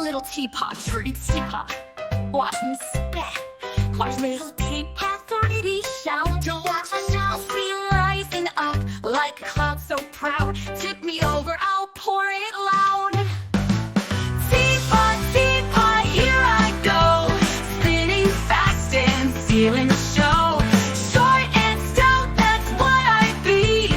little teapot, pretty teapot. Watch me spit. Watch little teapot, pretty shout. Watch myself be rising up like a cloud so proud. Tip me over, I'll pour it loud. Teapot, teapot, here I go. Spinning fast and stealing the show. Short and stout, that's what I be.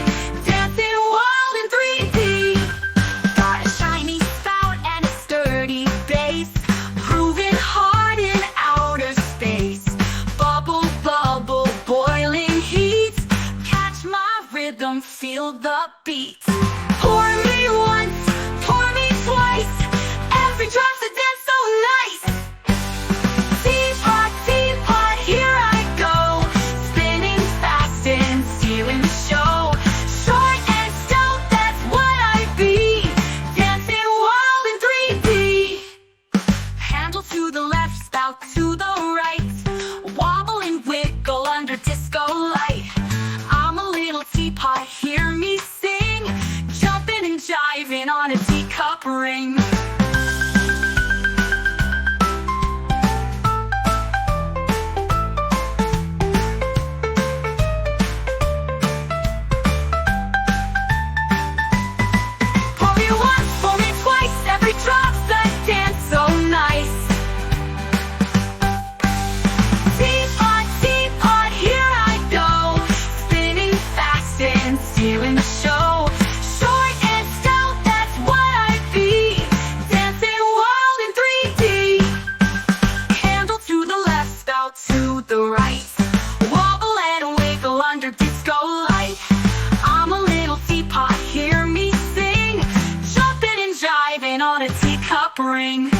Dancing wild in 3D. Got a shiny spout and a sturdy base. Proving hard in outer space. Bubble, bubble, boiling heat. Catch my rhythm, feel the beat. Pour me once, pour me twice. Every drop's a dance so nice. Teapot, teapot, here I go. Spinning fast and stealing the show. Short and stout, that's what I be. Dancing wild in 3D. Handle to the left, spout to the right. Wobble and wiggle under disco light. I'm a little teapot, hear me sing. Jumping and jiving on a teacup ring. Pour me once, pour me twice. Every drop's a dance so nice. Teapot, teapot, here I go. Spinning fast and stealing the show. Short and stout, that's what I be. Dancing wild in 3D. Handle to the left, spout to the right. Wobble and wiggle under disco light. I'm a little teapot, hear me sing. Jumping and jiving on a teacup ring.